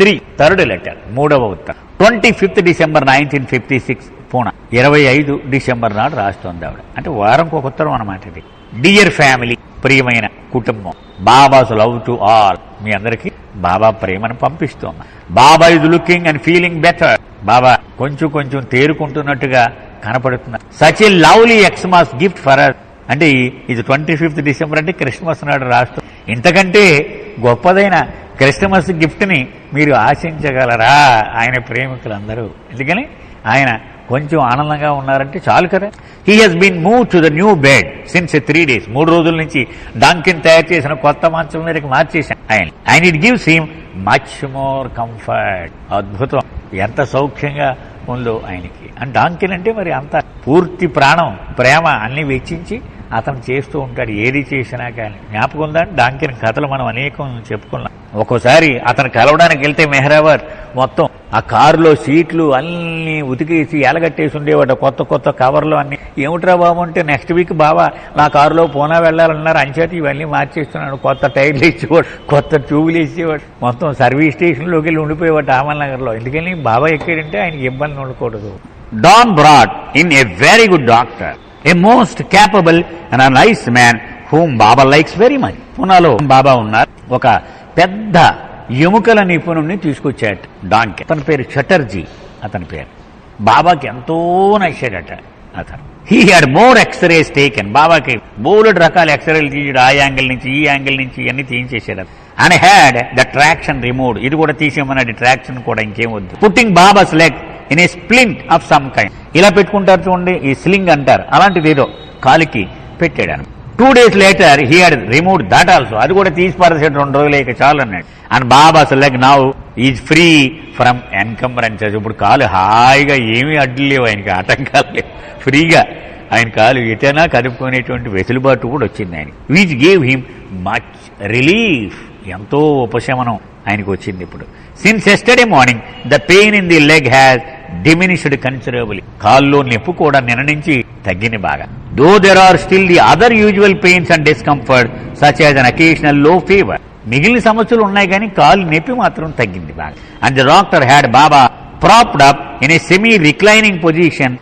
3 third letter, 3వ ఉత్తరం. 25th December 1956 Poona. 25 December నాడు రాస్తోంది ఆవిడ. అంటే వారంకి ఒక ఉత్తరం అన్నమాట ఇది. డియర్ ఫ్యామిలీ, ప్రియమైన కుటుంబం, బాబాస్ లవ్ టు ఆల్, మీ అందరికీ బాబా ప్రేమను పంపిస్తోంది. Baba is looking and feeling better, Baba కొంచెం కొంచెం తేరుకుంటున్నట్టుగా కనపడుతున్నారు. Such a lovely Xmas gift for us, అంటే ఇది 25th December అంటే క్రిస్మస్ నాడు రాస్తూ, ఇంతకంటే గొప్పదైన క్రిస్మస్ గిఫ్ట్ ని మీరు ఆశించగలరా ఆయన ప్రేమికులందరూ? ఎందుకని ఆయన కొంచెం ఆనందంగా ఉన్నారంటే చాలు కదా. He has been move to the new bed since 3 days, 3 రోజుల నుంచి డాంకిన్ తయారు చేసిన కొత్త మంచం మీదకి మార్చేశాను ఆయన. And it gives him much more comfort. అద్భుతం, ఎంత సౌఖ్యంగా ఉందో ఆయనకి. అండ్ డాంకిన్ అంటే మరి అంత పూర్తి ప్రాణం, ప్రేమ అన్ని వెచ్చించి అతను చేస్తూ ఉంటాడు ఏది చేసినా కానీ. జ్ఞాపకం ఉందా డాంకిన్ కథలు మనం అనేకం చెప్పుకున్నాం. ఒక్కోసారి అతను కలవడానికి వెళ్తే మెహరాబాద్ మొత్తం ఆ కారులో సీట్లు అన్ని ఉతికేసి ఎలగట్టేసి ఉండేవాడు, కొత్త కొత్త కవర్లు అన్ని. ఏమిట్రా బాబు అంటే నెక్స్ట్ వీక్ బాబా నా కారులో పూనా వెళ్ళాలన్నారు, అంచేత ఇవన్నీ మార్చేస్తున్నాడు. కొత్త టైర్లు ఇచ్చేవాడు, కొత్త ట్యూబులు ఇచ్చేవాడు, మొత్తం సర్వీస్ స్టేషన్లోకి వెళ్ళి ఉండిపోయేవాడు అమల్నగర్లో. ఎందుకని బాబా ఎక్కాడంటే ఆయనకి ఇబ్బంది ఉండకూడదు. Don brought in a very good doctor, a most capable and a nice man whom Baba likes very much. పూనాలో బాబా ఉన్నారు. ఒక పెద్ద ఎముకల నిపుణుడిని తీసుకొచ్చాడు డాంకి. అతని పేరు చటర్జీ. అతని పేరు బాబాకి ఎంతో నచ్చాడట అతను. He had more x-rays taken, బాబాకి బోలెడు రకాల ఎక్స్రేలు తీసాడు, ఆ యాంగిల్ నుంచి ఈ యాంగిల్ నుంచి ఇవన్నీ తీయించేసాడు. And had the traction removed, ఇది కూడా తీసేమన్నాడు, ట్రాక్షన్ కూడా ఇంకేం వద్దు. Putting Baba's leg in a splint of some kind, ఇలా పెట్టుకుంటారు చూడండి, ఈ స్లింగ్ అంటారు, అలాంటిది ఏదో కాలికి పెట్టాడు. 2 days later he had removed that also, అది కూడా తీసి పారేసాడు 2 రోజులు ఇక చాలు అన్నాడు. And Baba's leg now is free from encumbrances, ఇప్పుడు కాలు హాయిగా ఏమీ అడ్డు లేవు ఆయనకి, ఆటంకాలు లేవు, ఫ్రీగా ఆయన కాలు ఎటైనా కదుపుకునేటువంటి వెసులుబాటు కూడా వచ్చింది ఆయన. Which gave him much relief, ఎంతో ఉపశమనం ఆయనకు వచ్చింది ఇప్పుడు. Since yesterday morning the pain in the leg has diminished considerably, కాల్లో నొప్పి కూడా నిన్న నుంచి తగ్గింది బాగా. Though there are still the other usual pains and discomfort such as an occasional low fever, మిగిలిన సమస్యలు ఉన్నాయి కానీ కాలు నొప్పి మాత్రం తగ్గింది బాగా. And the doctor had Baba propped up in a semi reclining position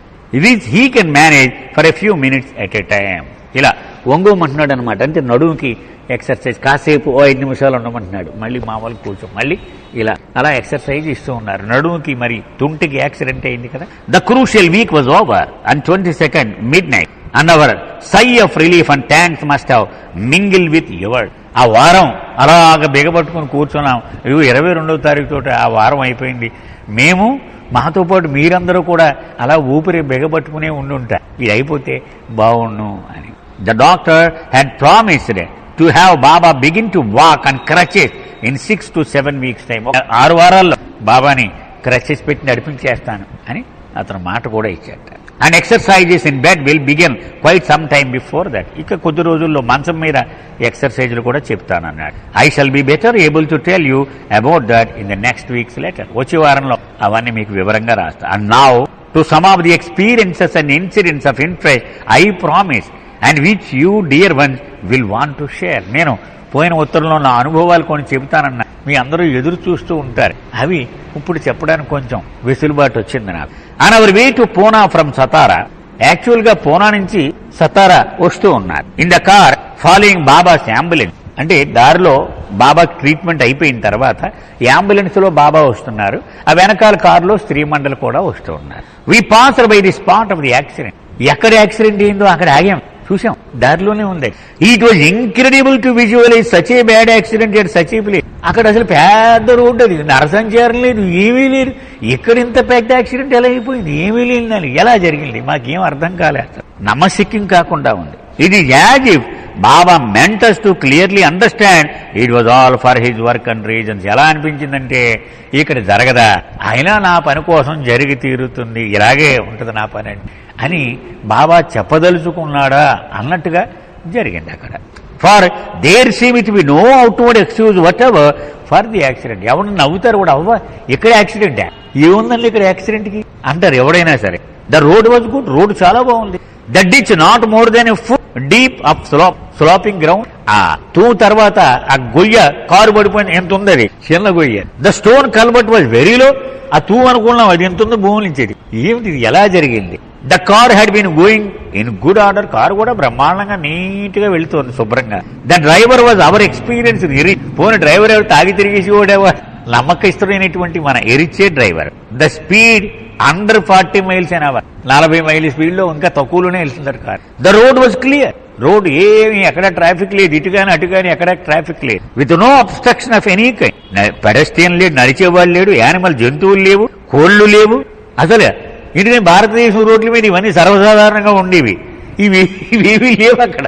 which he can manage for a few minutes at a time, ఇలా వంగమంటున్నాడు అనమాట. అంటే నడుముకి ఎక్సర్సైజ్, కాసేపు 5 నిమిషాలు ఉండమంటున్నాడు, మళ్ళీ మామూలు కూర్చో, మళ్ళీ ఇలా అలా ఎక్సర్సైజ్ ఇస్తూ ఉన్నారు. నడుముకి మరి తుంటికి యాక్సిడెంట్ అయింది కదా. The crucial week was over and 22nd midnight and our sigh of relief and thanks must have mingle with your. ఆ వారం అలాగ బిగబట్టుకుని కూర్చున్నాం. 22వ తారీఖు తోటి ఆ వారం అయిపోయింది. మేము మాతో పాటు మీరందరూ కూడా అలా ఊపిరి బిగబట్టుకునే ఉండుంటా, ఇది అయిపోతే బాగుండు అని. The doctor had promised to have Baba begin to walk and crutches in 6 to 7 weeks time. 6 వారాల్లో బాబాని క్రచెస్ పెట్టి నడిపించేస్తాను అని అతను మాట కూడా ఇచ్చాట. And exercises in bed will begin quite some time before that, ఇక కొద్ది రోజుల్లో మంచం మీద ఎక్సర్సైజులు కూడా చెప్తానన్నాడు. I shall be better able to tell you about that in the next week's letter, వచ్చే వారంలో అవన్నీ మీకు వివరంగా రాస్తా. And now to some of the experiences and incidents of interest I promise and which you dear ones will want to share. నేను పోయిన ఉత్తరంలో నా అనుభవాలు కొన్ని చెబుతానన్నా, మీ అందరూ ఎదురు చూస్తూ ఉంటారు, అవి ఇప్పుడు చెప్పడానికి కొంచెం వెసులుబాటు వచ్చింది నాకు. And our way to Poona from Satara, actual గా పూనా నుంచి సతారా వస్తూ ఉన్నారు. In the car following babas ambulance, అంటే దారిలో బాబా ట్రీట్మెంట్ అయిపోయిన తర్వాత అంబులెన్స్ లో బాబా వస్తున్నారు, ఆ వెనకాల కారులో స్త్రీ మండలి కూడా వస్తూ ఉన్నారు. We passed by the spot of the accident, ఎక్కడ యాక్సిడెంట్ అయిందో అక్కడ ఆగాం, చూసాం, దారిలోనే ఉంది. It was incredible to visualise such a bad accident at such a place. అక్కడ అసలు పెద్ద రోడ్డు, అది నరసంచారం లేదు, ఏమీ లేదు, ఇక్కడ ఇంత పెద్ద యాక్సిడెంట్ ఎలా అయిపోయింది, ఏమీ లేదు, ఎలా జరిగింది మాకేం అర్థం కాలేదు, నమ్మశక్యం కాకుండా ఉంది. It is as if Baba meant us to clearly understand it was all for his work and reasons. ఎలా అనిపించిందంటే ఇక్కడ జరగదా, అయినా నా పని కోసం జరిగి తీరుతుంది, ఇలాగే ఉంటుంది నా పని అని బాబా చెప్పదలుచుకున్నాడా అన్నట్టుగా జరిగింది అక్కడ. For there seem it be no outward excuse whatever for the accident. ఎవరు నవ్వుతారు కూడా, అవ్వ ఇక్కడ యాక్సిడెంట్ ఏముందండి ఇక్కడ యాక్సిడెంట్కి అంటారు ఎవడైనా సరే. The road was good, road చాలా బాగుంది. The ditch not more than a foot deep up sloping ground ఆ తూ తర్వాత ఆ గొయ్య కారు పడిపోయింది. ఎంత ఉంది అది? చిన్న గొయ్య. The stone culvert was very low. ఆ తూ అనుకున్నాం అది ఎంత ఉందో భూమి నుంచి. ఏమిటి ఇది? ఎలా జరిగింది? The car had been going in good order. కారు కూడా బ్రహ్మాండంగా నీట్ గా వెళుతోంది శుభ్రంగా. The driver was our experience పోనీ డ్రైవర్ ఎవరు తాగి తిరిగేసి ఓడేవా నమ్మకస్తుడైనటువంటి మన ఎరిచే driver. The speed under 40 miles an hour. 40 mile speed లో ఇంకా తక్కువలోనే వెళ్తున్నారు car. The road was clear. Road ఏమి ఎక్కడ ట్రాఫిక్ లేదు, ఇటు కానీ అటు కానీ ఎక్కడ ట్రాఫిక్ లేదు. With no obstruction of any kind. Pedestrian లేడు, నడిచేవాళ్ళు లేడు, యానిమల్ జంతువులు లేవు, కోళ్లు లేవు. అసలు ఇది భారతదేశం రోడ్ల మీద ఇవన్నీ సర్వసాధారణంగా ఉండేవి. ఇవేమీ లేవు అక్కడ,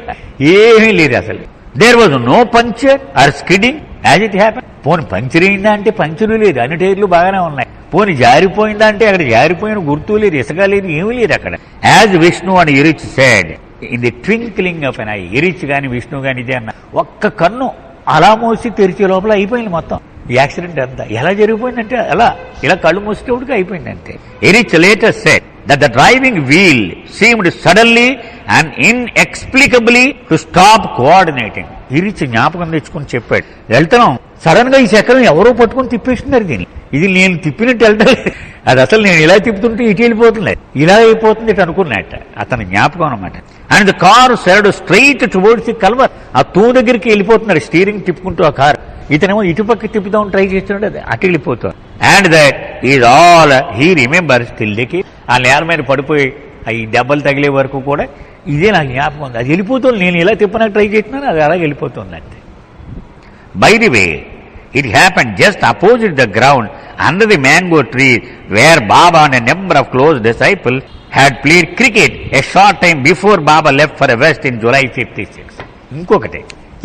ఏమీ లేదు అసలు. There was no puncture or skidding as it happen. పోనీ పంచర్ అయిందా అంటే పంచరు లేదు, అన్ని టైర్లు బాగానే ఉన్నాయి. పోనీ జారిపోయిందా అంటే అక్కడ జారిపోయిన గుర్తు లేదు, ఇసుక లేదు, ఏమీ లేదు అక్కడ. యాజ్ విష్ణు అని Eruch said in the twinkling of an eye. Eruch గాని విష్ణు గాని ఇదే అన్న ఒక్క కన్ను అలా మోసి తెరిచే లోపల అయిపోయింది మొత్తం. ఈ యాక్సిడెంట్ అంతా ఎలా జరిగిపోయిందంటే ఇలా కళ్ళు మూసేటప్పటికి అయిపోయింది అంతే. Erich later said that the driving wheel seemed suddenly and inexplicably to stop coordinating. ఇరిచి జ్ఞాపకం తెచ్చుకుని చెప్పాడు, వెళ్తున్నాం సడన్ గా ఈ చక్రం ఎవరో పట్టుకుని తిప్పేస్తున్నారు దీన్ని. ఇది నేను తిప్పినట్టు వెళ్తలేదు, అది అసలు నేను ఇలా తిప్పుతుంటే ఇటు వెళ్ళిపోతుంది, ఇలా అయిపోతుంది ఇటు అనుకున్నట్ట అతని జ్ఞాపకం అనమాట. And the car swerved straight towards the culvert. ఆ తూ దగ్గరికి వెళ్ళిపోతున్నాడు స్టీరింగ్ తిప్పుకుంటూ ఆ కారు. ఇతనేమో ఇటుపక్క తిప్పుదాం ట్రై చేస్తున్నాడు, అది అటు వెళ్ళిపోతాడు. And that is all he remember still కి. ఆ నేల మీద పడిపోయి ఈ దెబ్బలు తగిలే వరకు కూడా ఇదే నాకు జ్ఞాపకం ఉంది. అది వెళ్ళిపోతుంది, నేను ఇలా తిప్పడానికి ట్రై చేస్తున్నాను, అది అలా వెళ్ళిపోతుంది అంతే. By the way it happen just opposite the ground under the mango tree where Baba and a number of close disciple had played cricket a short time before Baba left for West in July 56. ఇంకొకటి,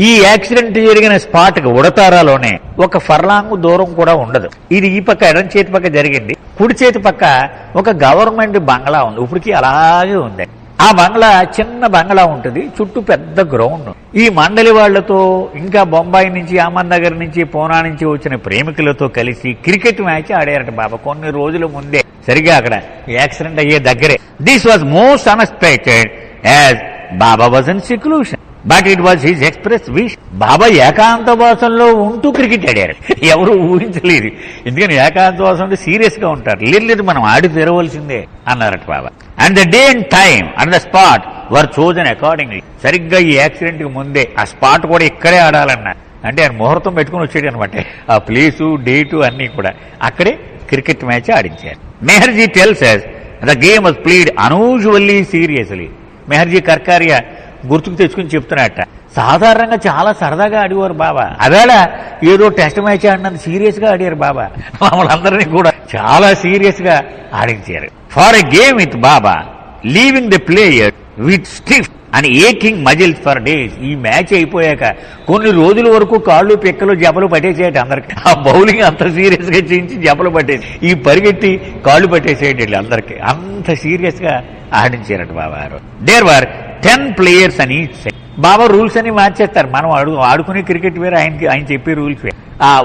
ఈ accident జరిగిన spot కి ఉడతారాలోనే ఒక furlong దూరం కూడా ఉండదు. ఇది ఈ పక్క ఎడం చేతి పక్క జరిగింది, కుడి చేతి పక్క ఒక గవర్నమెంట్ బంగ్లా ఉంది, ఇప్పటికీ అలాగే ఉంది. ఆ బంగ్లా చిన్న బంగ్లా ఉంటుంది, చుట్టూ పెద్ద గ్రౌండ్. ఈ మండలి వాళ్లతో ఇంకా బొంబాయి నుంచి అహ్మద్నగర్ నుంచి పూనా నుంచి వచ్చిన ప్రేమికులతో కలిసి క్రికెట్ మ్యాచ్ ఆడారట బాబా కొన్ని రోజుల ముందే, సరిగా అక్కడ యాక్సిడెంట్ అయ్యే దగ్గరే. This was most unexpected as Baba was in seclusion. But it was his express wish. Baba ఏకాంతవాసంలో ఉంటూ క్రికెట్ ఆడారు, ఎవరు ఊహించలేదు. ఎందుకని ఏకాంతవాసం అంటే సీరియస్ గా ఉంటారు, లేదు మనం ఆడి తెరవలసిందే అన్నారట Baba. And the day and time and the spot were chosen accordingly. సరిగ్గా ఈ యాక్సిడెంట్ కి ముందే ఆ స్పాట్ కూడా ఇక్కడే ఆడాలన్నారు. అంటే ఆయన ముహూర్తం పెట్టుకుని వచ్చాడు అనమాట, ఆ ప్లేసు డేటు అన్ని కూడా అక్కడే క్రికెట్ మ్యాచ్ ఆడించారు. Meherji tells us the game was played unusually seriously. Meherji Karkaria గుర్తుకు తెచ్చుకుని చెప్తున్నట్ట, సాధారణంగా చాలా సరదాగా ఆడేవారు బాబా, అవేళ ఏదో టెస్ట్ మ్యాచ్ ఆడినంత సీరియస్ గా ఆడారు బాబా, మమ్మల్ని అందరినీ కూడా చాలా సీరియస్ గా ఆడించారు. For a game with Baba leaving the player with stiff and aching muscles for days. ఈ మ్యాచ్ అయిపోయాక కొన్ని రోజుల వరకు కాళ్ళు పిక్కలు జబ్బలు పట్టేసేయట అందరికి. ఆ బౌలింగ్ అంత సీరియస్ గా చేయించి జబ్బలు పట్టేసి ఈ పరిగెత్తి కాళ్ళు పట్టేసేయండి అందరికి, అంత సీరియస్ గా ఆడించారట బాబా. దేర్ వర్ 10 players అని ఈచ్ సైడ్. బాబా రూల్స్ అని మార్చేస్తారు, మనం ఆడుకునే క్రికెట్ వేరే, ఆయన చెప్పే రూల్స్ వేరే.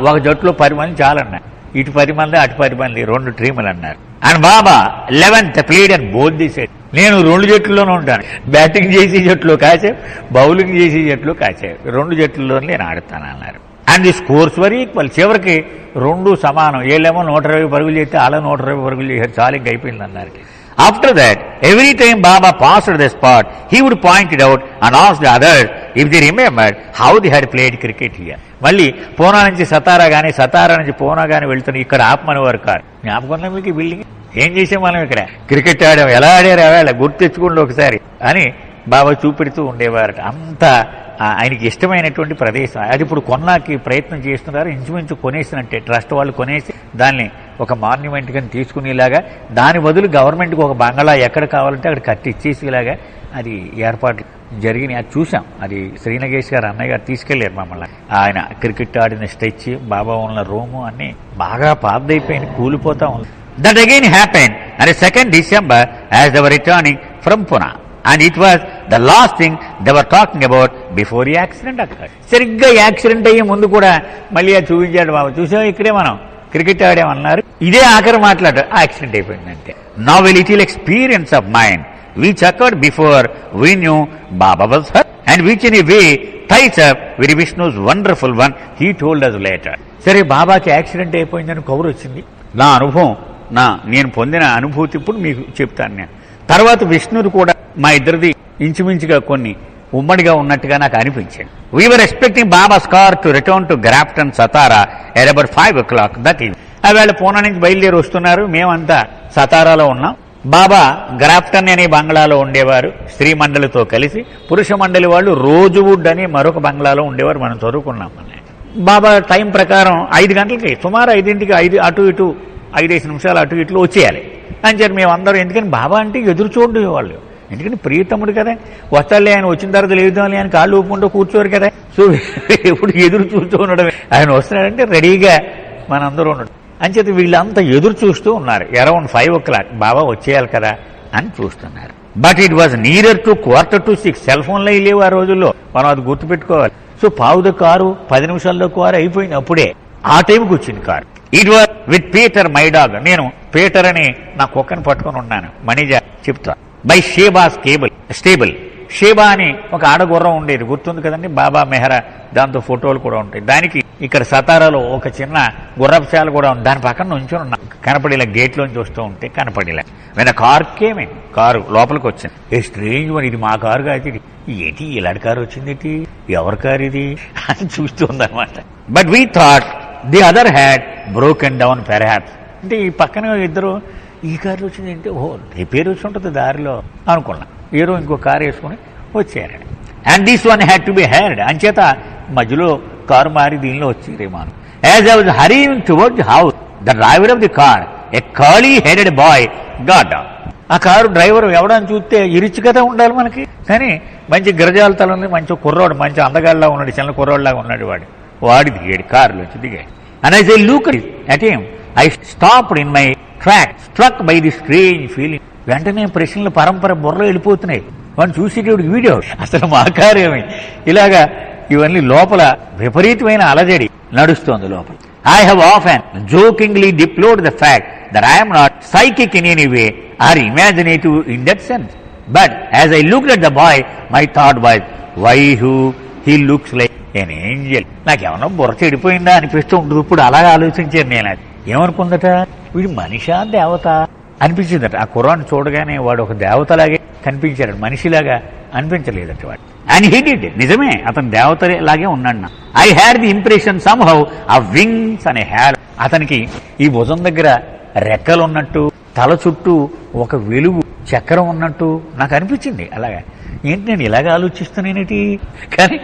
ఒక జట్టులో 10 మంది చాలన్నారు, ఇటు 10 మంది అటు 10 మంది, 2 టీములు అన్నారు. And Baba 11th played and both the side. నేను 2 జట్లులోనే ఉంటాను, బ్యాటింగ్ చేసే జట్లు కాసేపు, బౌలింగ్ చేసే జట్లు కాసేపు, 2 జట్లలో నేను ఆడతాను అన్నారు. And the scores were equal. చివరికి 2 సమానం, వీళ్ళేమో 120 పరుగులు చేస్తే అలా 120 పరుగులు చేశారు, చాలా ఇంక అయిపోయింది అన్నారు. After that, every time Baba passed the spot, he would point it out and ask the others if they remembered how they had played cricket here. మళ్ళీ పూనా నుంచి సతారా గానీ, సతారా నుంచి పూనా గానీ వెళ్తున్న ఇక్కడ ఆపమనేవారు కాదు. జ్ఞాపకంలో మీకు ఈ బిల్డింగ్ ఏం చేసాం మనం, ఇక్కడ క్రికెట్ ఆడాం, ఎలా ఆడారు అవేళ గుర్తు తెచ్చుకోండి ఒకసారి అని బాబా చూపెడుతూ ఉండేవారట. అంత ఆయనకి ఇష్టమైనటువంటి ప్రదేశం అది. ఇప్పుడు కొన్నాకి ప్రయత్నం చేస్తున్నారు, ఇంచుమించు కొనేసినట్టే, ట్రస్ట్ వాళ్ళు కొనేసి దాన్ని ఒక మాన్యుమెంట్ గా తీసుకునేలాగా, దాని బదులు గవర్నమెంట్కి ఒక బంగళా ఎక్కడ కావాలంటే అక్కడ కట్టి ఇచ్చేసేలాగా అది ఏర్పాట్లు జరిగినాయి. అది చూసాం, అది శ్రీనగేష్ గారు అన్నయ్య గారు తీసుకెళ్లారు మమ్మల్ని. ఆయన క్రికెట్ ఆడిన స్టెచ్, బాబా ఉన్న రూము అన్ని బాగా పాతదైపోయింది, కూలిపోతా ఉంది. That again happen and 2nd December as they were returning from Pune. And it was the last thing they were talking about before the accident occurred. సరిగ్గా యాక్సిడెంట్ అయ్యే ముందు కూడా మళ్ళీ అది చూపించాడు బాబా, చూసాం ఇక్కడే మనం క్రికెట్ ఆడామన్నారు, ఇదే ఆఖరి మాట్లాడు, యాక్సిడెంట్ అయిపోయిందంటే. Now a little experience of mine which occurred before we knew Baba was hurt. And which in a way ties up with Vishnu's wonderful one he told us later. సరే, బాబాకి యాక్సిడెంట్ అయిపోయిందని కబురు వచ్చింది. నా అనుభవం, నేను పొందిన అనుభూతి ఇప్పుడు మీకు చెప్తాను నేను. తర్వాత విష్ణుడు కూడా మా ఇద్దరిది ఇంచుమించుగా కొన్ని ఉమ్మడిగా ఉన్నట్టుగా నాకు అనిపించింది. We were expecting babas car to return to Grafton Satara at about 5 o'clock that evening. వేళ పూనా నుంచి బయలుదేరి వస్తున్నారు. మేమంతా సతారాలో ఉన్నాం. బాబా గ్రాఫ్టన్ అనే బంగ్లాలో ఉండేవారు స్త్రీ మండలితో కలిసి. పురుష మండలి వాళ్ళు రోజ్వుడ్ అని మరొక బంగ్లాలో ఉండేవారు. మనం చదువుకున్నాం. బాబా టైం ప్రకారం 5 గంటలకి, సుమారు 5ంటికి 5 అటు ఇటు 5 నిమిషాలు అటు ఇట్లు వచ్చేయాలి అని చెప్పి మేమందరం. ఎందుకని బాబా అంటే ఎదురు చూడండి వాళ్ళు, ఎందుకంటే ప్రియతముడు కదా, వస్తాలే ఆయన వచ్చిన తర్వాత లేదాలి అని కాళ్ళు ఊపుకుంటూ కూర్చోరు కదా. సో ఎప్పుడు ఎదురు చూస్తూ ఉండడం, ఆయన వస్తున్నాడంటే రెడీగా మనందరూ ఉండడం అంచేత వీళ్ళంతా ఎదురు చూస్తూ ఉన్నారు. అరౌండ్ 5 o'clock బాబా వచ్చేయాలి కదా అని చూస్తున్నారు. But it was near to 5:45. Cell ఫోన్లో లేవు ఆ రోజుల్లో, మనం అది గుర్తుపెట్టుకోవాలి. సో పావుద కారు 10 నిమిషాల్లో కారు అయిపోయింది. అప్పుడే ఆ టైంకి వచ్చింది car. It was with Peter my dog. నేను పీటర్ అని నా కుక్కని పట్టుకుని ఉన్నాను. మణిజ చెప్తా. By షేబాస్ stable. షేబా అని ఒక ఆడగుర్రం ఉండేది, గుర్తుంది కదండి, బాబా మెహరా. దాంతో ఫోటోలు కూడా ఉంటాయి. దానికి ఇక్కడ సతారాలో ఒక చిన్న గుర్రపుశాల కూడా ఉంది. దాని పక్కన నుంచి ఉన్నా కనపడేలా, గేట్లోంచి వస్తూ ఉంటే కనపడేలా. వెన కార్ కేమే, కారు లోపలికి వచ్చింది. ఏ స్ట్రేంజ్ మరి, ఇది మా కారు కాదు, ఏంటి ఇలాంటి కారు వచ్చింది, ఎవరి కారు ఇది అని చూస్తుందన్నమాట. But we thought the other had broken down perhaps. అంటే ఈ పక్కన ఇద్దరు ఈ కారు వచ్చింది అంటే, ఓహో రిపేర్ వచ్చి ఉంటుంది దారిలో అనుకున్నా. ఏరో ఇంకో కారు వేసుకుని వచ్చారండి. And this one had to be heard. అంచేత మధ్యలో కారు మారి దీనిలో వచ్చిరేమాను. As I was hurrying toward the house, the driver of the car, a curly headed boy got out. ఆ కారు డ్రైవర్ ఎవడని చూస్తే ఇరిచి కదా ఉండాలి మనకి, కానీ మంచి గిరజాల తల ఉంది, మంచి కుర్రోడు, మంచి అందగాళ్ళలా ఉన్నాడు, చిన్న కుర్రోడ్లాగా ఉన్నాడు. వాడి దిగాడు, కారులోంచి దిగాడు. And I say look at him, I stopped in my track, struck by the strange feeling. వెంటనే ప్రశ్నల పరంపర బుర్రలో వెళ్ళిపోతున్నాయి. వాడిని చూసేటప్పుడు వీడియో, అసలు మా కారు ఏమి ఇలాగా, ఇవన్నీ లోపల విపరీతమైన అలజడి నడుస్తోంది లోపల. I have often jokingly deplored the fact that I am not psychic in any way or imaginative in that sense. But as I looked at the boy my thought was why he looks like an angel. నాకేమన్నా బుర్ర చెడిపోయిందా అనిపిస్తూ ఉంటుంది. ఇప్పుడు అలాగే ఆలోచించాను నేను. అది ఏమనుకుందట, వీడు మనిషా దేవత అనిపించిందట. ఆ కుర్రాన్ని చూడగానే వాడు ఒక దేవతలాగే కనిపించాడు, మనిషిలాగా అనిపించలేదట వాడు. అండ్ హీ డిడ్, నిజమే అతను దేవతలాగే ఉన్నాడు. I had the impression somehow uh wings అనే హ్యాడ్, అతనికి ఈ భుజం దగ్గర రెక్కలు ఉన్నట్టు, తల చుట్టూ ఒక వెలుగు చక్రం ఉన్నట్టు నాకు అనిపించింది. అలాగా ఏంటి నేను ఇలాగ ఆలోచిస్తున్నానేటి, కానీ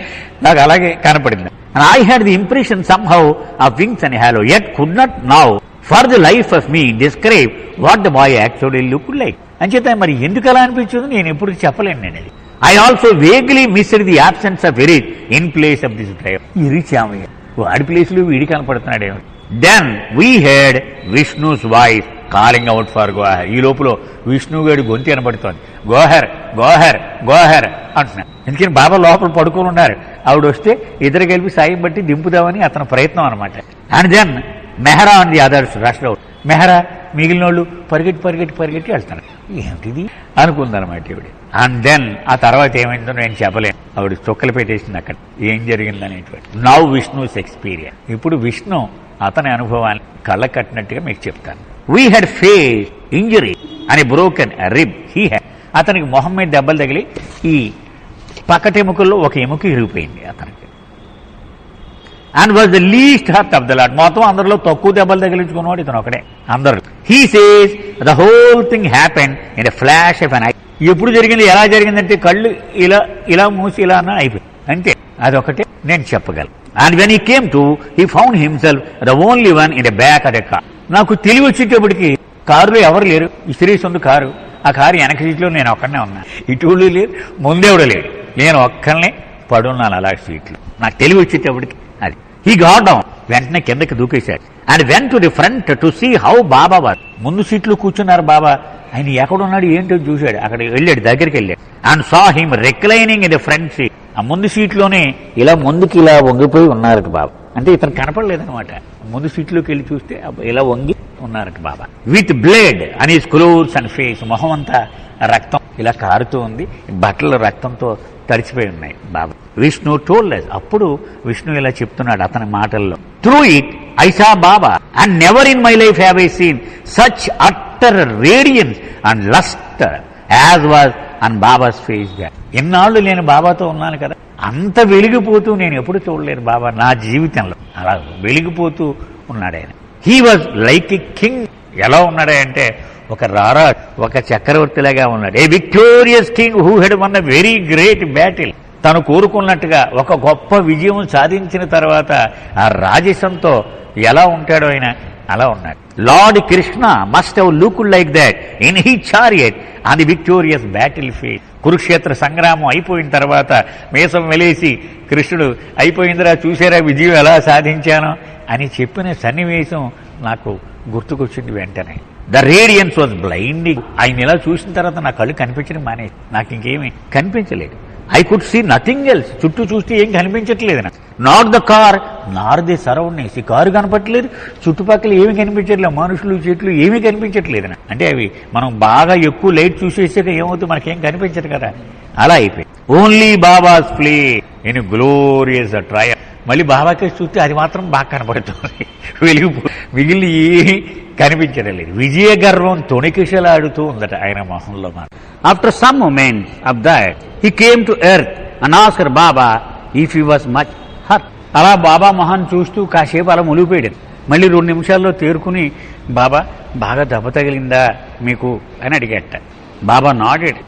నాకు అలాగే కనపడింది. I had the impression somehow uh wings and halo yet could not now for the life of me describe what the boy actually look like. అంచేత మరి ఎందుకు అలా అనిపించింది నేను ఎప్పుడు చెప్పలేను నేను అది. I also vaguely missed the absence of Eruch in place of this driver. ఇరిచామయ్య, వాడి ప్లేస్లో వీడి కనపడుతున్నాడేమో. Then we heard Vishnu's voice calling out for Goher. ఈ లోపల విష్ణుగాడి గొంతు కనపడుతోంది. గోహర్ గోహర్ గోహర్ అంటున్నాడు. ఎందుకని బాబా లోపల పడుకొని ఉన్నారు. ఆవిడ వస్తే ఇద్దరు కలిపి సాయం బట్టి దింపుదామని అతని ప్రయత్నం అనమాట. And then Mehera and the others rushed out. Mehera మిగిలిన వాళ్ళు పరిగెట్టి వెళ్తారు. ఏమిటిది అనుకుందనమాట ఈవిడ. అండ్ దెన్ ఆ తర్వాత ఏమైందో నేను చెప్పలేను. ఆవిడ చొక్కలు పెట్టేసింది అక్కడ ఏం జరిగిందనేటువంటి. Now Vishnu's experience. ఇప్పుడు విష్ణు అతని అనుభవాన్ని కళ్ళ కట్టినట్టుగా మీకు చెప్తాను. వీ హ్యాడ్ ఫేస్ ఇంజరీ అని బ్రోకెన్ రిబ్ హీ హ్యాడ్. అతనికి మొహం మీద దెబ్బలు తగిలి ఈ పక్కటెముకల్లో ఒక ఎముక ఇరిగిపోయింది అతనికి. And was the least hurt of the lot. మొత్తం అందరిలో తక్కువ దెబ్బలు తగిలించుకున్నవాడు ఇతను ఒకడే అందరు. He says the whole thing happen in a flash of an I. ఎప్పుడు జరిగింది, ఎలా జరిగిందంటే కళ్ళు ఇలా మూసి ఇలా అన్న అయిపోయింది అంతే. అదొకటే నేను చెప్పగలను. And when he came to he found himself the only one in a back at a car. నాకు తెలివి వచ్చేటప్పటికి కారులో ఎవరు లేరు, ఇస్త్రీస్ ఉంది కారు. ఆ కారు వెనక సీట్లో నేను ఒక్కడనే ఉన్నా, ఇటువంటి లేరు, ముందేవిడ లేడు, నేను ఒక్కడనే పడున్నాను అలా సీట్లో. నాకు తెలివి వచ్చేటప్పటికి అది. హీ గాట్ డౌన్, వెంటనే కిందకి దూకేశాడు. And went to the front to see how Baba was. ముందు సీట్లో కూర్చున్నారు బాబా. ఆయన ఎక్కడున్నాడు ఏంటో చూశాడు, అక్కడ వెళ్ళాడు, దగ్గరికి వెళ్ళాడు. And saw him reclining in the front seat. ఆ ముందు సీట్లోనే ఇలా ముందుకి ఇలా వంగిపోయి ఉన్నారట బాబా. అంటే ఇతను కనపడలేదనమాట. ముందు సీట్లోకి వెళ్ళి చూస్తే ఇలా వంగి ఉన్నారట బాబా. విత్ బ్లేడ్ అని క్లోత్స్ అండ్ ఫేస్. మొహం అంతా రక్తం ఇలా కారుతూ ఉంది, బట్టలు రక్తంతో తడిచిపోయి ఉన్నాయి బాబా. విష్ణు టోల్డ్, అప్పుడు విష్ణు ఇలా చెప్తున్నాడు అతని మాటల్లో, through it I saw Baba and never in my life have I seen such utter radiance and lust as was and Baba's face. ఎన్నాళ్ళు నేను బాబాతో ఉన్నాను కదా, అంత వెలిగిపోతూ నేను ఎప్పుడు చూడలేను బాబా నా జీవితంలో. అలా వెలిగిపోతూ ఉన్నాడు ఆయన. He was like a king. ఎలా ఉన్నాడంటే ఒక రారాజు, ఒక చక్రవర్తిలాగా ఉన్నాడు. A victorious king who had won a very great battle. తను కోరుకున్నట్టుగా ఒక గొప్ప విజయం సాధించిన తర్వాత ఆ రాజసంతో ఎలా ఉంటాడో ఆయన అలా ఉన్నాడు. Lord Krishna must have looked like that in he chariot on the victorious battlefield. Kurukshetra సంగ్రామం అయిపోయిన తర్వాత మేసం వెలేసి కృష్ణుడు అయిపోయిందిరా చూసారా విజయం ఎలా సాధించానో అని చెప్పిన సన్నివేశం నాకు గుర్తుకొచ్చింది వెంటనే. The radiance was blinding. ఆయన ఇలా చూసిన తర్వాత నా కళ్ళు కనిపించడం మానేసి నాకు ఇంకేమీ కనిపించలేదు. I could see nothing else. చుట్టూ చూస్తే ఏం కనిపించట్లేదు నాకు. Not the car nor the surroundings. ఈ కారు కనపట్లేదు, చుట్టుపక్కల ఏమి కనిపించట్లేదు, మనుషులు చెట్లు ఏమీ కనిపించట్లేదు. అంటే అవి మనం బాగా ఎక్కువ లైట్ చూసేసాక ఏమవుతుంది, మనకేం కనిపించదు కదా, అలా అయిపోయింది. Only babas play in glorious trial. మళ్ళీ బాబాకి చూస్తే అది మాత్రం బాగా కనపడుతుంది, మిగిలిన ఏమీ కనిపించడం లేదు. విజయ గర్వం తొణికిసలాడుతూ ఉందట ఆయన మొహంలో. After some moments of that he came to earth and asked Baba if he was much hurt. అలా బాబా మొహాన్ని చూస్తూ కాసేపు అలా మునిగిపోయాడు. మళ్ళీ 2 నిమిషాల్లో తేరుకుని బాబా బాగా దెబ్బ తగిలిందా మీకు అని అడిగట. బాబా నాడెడ్,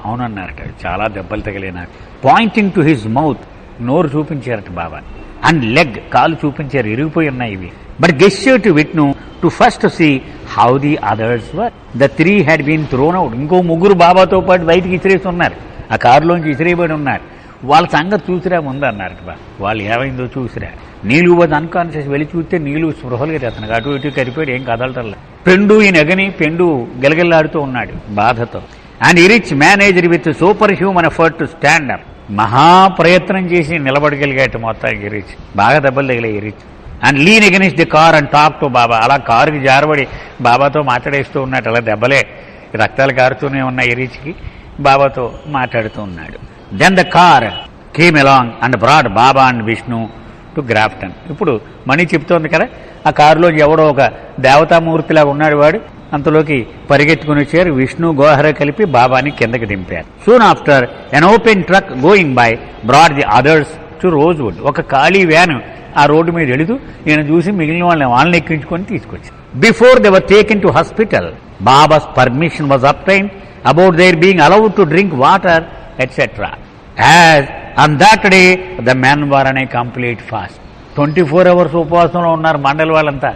అవునన్నారట, చాలా దెబ్బలు తగిలే నాకు. పాయింటింగ్ టు హిజ్ మౌత్, నోరు చూపించారట బాబా. అండ్ లెగ్, కాలు చూపించారు, ఇరిగిపోయి ఉన్నాయి ఇవి. But gestured to Vishnu to first see how the others were. The 3 had been thrown out. ఇంకో 3 బాబాతో పాటు బయటికి ఇసిరేసి ఉన్నారు, ఆ కారులోంచి ఇసిరేయబడి ఉన్నారు. వాళ్ళ సంగతి చూసిరా ముందు అన్నారట బాబా. వాళ్ళు ఏమైందో చూసిరా. నీళ్ళు వాజ్ అన్కాన్షియస్. వెళ్ళి చూస్తే నీళ్ళు స్పృహలుగా అతనికి అటు ఇటు కరిపోయాడు, ఏం కదలటల్లా. పెండు ఈ నెగని పెండు గెలగెల్లాడుతూ ఉన్నాడు బాధతో. And Eruch managed with superhuman effort to stand up. మహాప్రయత్నం చేసి నిలబడగలిగాట మొత్తానికి ఇరిచ్. బాగా దెబ్బలు తగిలే Eruch. And lean against the car and talk to Baba. అలా కారుకి జారబడి బాబాతో మాట్లాడేస్తూ ఉన్నాడు. అలా దెబ్బలే రక్తాలు కారుతూనే ఉన్నాయి ఇరిచ్కి, బాబాతో మాట్లాడుతూ ఉన్నాడు. Then the car came along and brought Baba and Vishnu to Grafton. ఇప్పుడు మణి చెప్తోంది కదా, ఆ కారులో ఎవడో ఒక దేవతామూర్తిలాగా ఉన్నాడు వాడు. అంతలోకి పరిగెత్తుకుని వచ్చారు. విష్ణు గోహర కలిపి బాబాని కిందకి దింపారు. Soon after an open truck going by brought the others to Rosewood. ఒక ఖాళీ వ్యాన్ ఆ రోడ్డు మీద వెళుతూ నేను చూసి మిగిలిన వాళ్ళని ఎక్కించుకొని తీసుకొచ్చి. Before they were taken to hospital babas permission was obtained about their being allowed to drink water etcetera. As on that day the men were an A complete fast. 24 hours ఉపవాసంలో ఉన్నారు మండలి వాళ్ళంతా.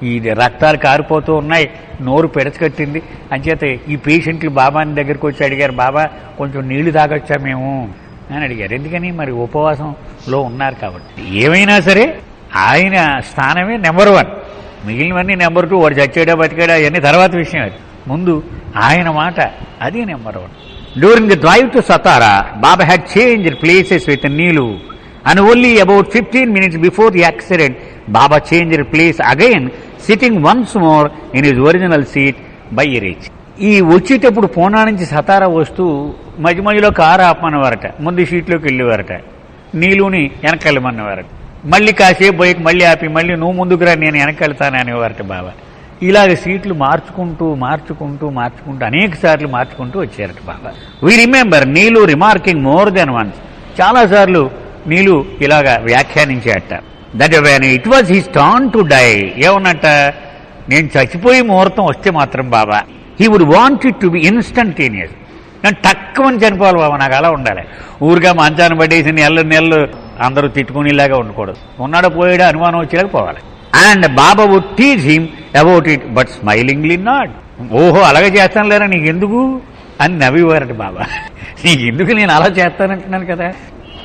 ఈ రక్తాలు కారిపోతూ ఉన్నాయి, నోరు పెడచకట్టింది. అంచేత ఈ పేషెంట్లు బాబాని దగ్గరికి వచ్చి అడిగారు, బాబా కొంచెం నీళ్లు తాగొచ్చా మేము అని అడిగారు. ఎందుకని, మరి ఉపవాసంలో ఉన్నారు కాబట్టి. ఏమైనా సరే ఆయన స్థానమే నెంబర్ 1, మిగిలినవన్నీ నెంబర్ 2. వాడు చచ్చాడా బతికాడా అవన్నీ తర్వాత విషయం. అది ముందు ఆయన మాట, అది number 1. During the drive to Satara Baba had changed places with Neelu. And only about 15 minutes before the accident, Baba changed place again, sitting once more in his original seat by Irich. ఈ వచ్చేటప్పుడు పూనా నుంచి సతారా వస్తూ మధ్య మధ్యలో car ఆపమన్నవారట. ముందు సీట్లోకి వెళ్ళేవారట, నీలుని వెనకెళ్ళమన్నవారట. మళ్ళీ కాసేపు పోయి మళ్ళీ ఆపి మళ్ళీ నువ్వు ముందుకు రా నేను వెనకెళ్తాను అనేవారట బాబా. ఇలాగ సీట్లు మార్చుకుంటూ అనేక సార్లు మార్చుకుంటూ వచ్చారట Baba. We remember Nilu remarking more than once. చాలాసార్లు నీలు ఇలాగా వ్యాఖ్యానించేట. That when it was his turn to die. ఏమన్నట్ట, నేను చచ్చిపోయి ముహూర్తం వస్తే మాత్రం Baba he would want it to be instantaneous. నేను తక్కువని చనిపోవాలి బాబా, నాకు అలా ఉండాలి. ఊరిగా మంచాన్ని పట్టేసి నెలలు అందరూ తిట్టుకునేలాగా ఉండకూడదు. ఉన్నాడో పోయాడో అనుమానం వచ్చేలాగా పోవాలి. And Baba would tease him about it but smilingly not. ఓహో అలాగే చేస్తాను లేరా నీకెందుకు అని నవ్వేవారట బాబా. నీకెందుకు, నేను అలా చేస్తానంటున్నాను కదా.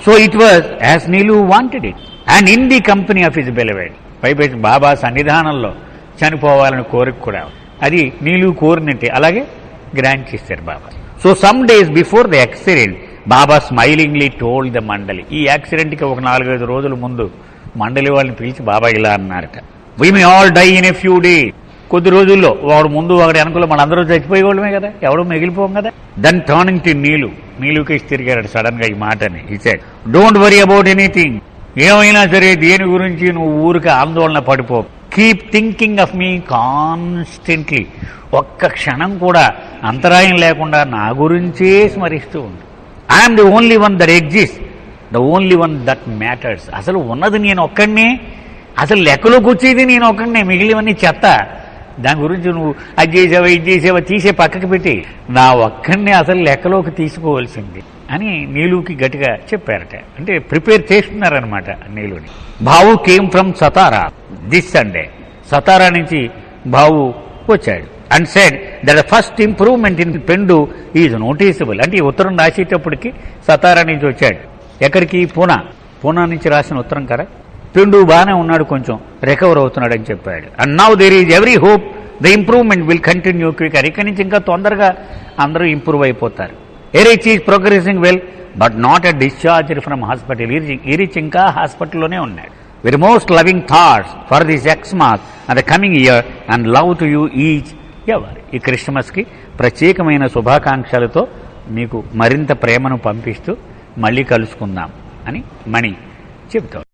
So it was as Nilu wanted it and in the company of his beloved. పైపేసి బాబా సన్నిధానంలో చనిపోవాలని కోరిక కూడా అది నీలు కోరినట్టే అలాగే గ్రాంట్ చేశారు Baba. So some days before the accident Baba smilingly told the mandali. ఈ యాక్సిడెంట్కి ఒక 4-5 రోజుల ముందు మండలి వాళ్ళని పిలిచి బాబా ఇలా అన్నారట, we may all die in a few days. కొద్ది రోజుల్లో వాడు ముందు ఒకటి వెనకలో మనందరూ చచ్చిపోయేవాళ్ళమే కదా, ఎవడో మిగిలిపోం కదా. దెన్ టర్నింగ్ టు నీలు నీలుకేష్ తిరిగాడు సడన్ గా ఈ మాటని. He said don't worry about anything, ఏమైనా సరే దేని గురించి నువ్వు ఊరికి ఆందోళన పడిపో. Keep thinking of me constantly, ఒక్క క్షణం కూడా అంతరాయం లేకుండా నా గురించే స్మరిస్తూ ఉండు. I'm the only one that exist, the only one that matters. అసలు ఉన్నది నేను ఒక్కడినే, అసలు లెక్కలోకి వచ్చేది నేను ఒక్కడినే, మిగిలివన్నీ చెత్త. దాని గురించి నువ్వు అది చేసావా ఇది చేసావా తీసే పక్కకి పెట్టి నా ఒక్కడినే అసలు లెక్కలోకి తీసుకోవాల్సింది అని నీలుకి గట్టిగా చెప్పారట. అంటే ప్రిపేర్ చేస్తున్నారనమాట నీలుని. Bhau came from Satara this Sunday. Satara నుంచి భావు వచ్చాడు. And said that first improvement in Pendu is noticeable. అంటే ఈ ఉత్తరం రాసేటప్పటికి సతారా నుంచి వచ్చాడు. ఎక్కడికి? పూనా నుంచి రాసిన ఉత్తరం కదా. పెండు బాగానే ఉన్నాడు, కొంచెం రికవర్ అవుతున్నాడు అని చెప్పాడు. And now there is every hope the improvement will continue quicker. ఇక్కడి నుంచి ఇంకా తొందరగా అందరూ ఇంప్రూవ్ అయిపోతారు. Eruch is progressing well but not a discharge from hospital. Eruch ఇంకా హాస్పిటల్లోనే ఉన్నాడు. Very most loving thoughts for this Xmas and the coming year and love to you each ever. ఈ క్రిస్మస్కి ప్రత్యేకమైన శుభాకాంక్షలతో మీకు మరింత ప్రేమను పంపిస్తూ మళ్ళీ కలుసుకుందాం అని మణి చెబుతాడు.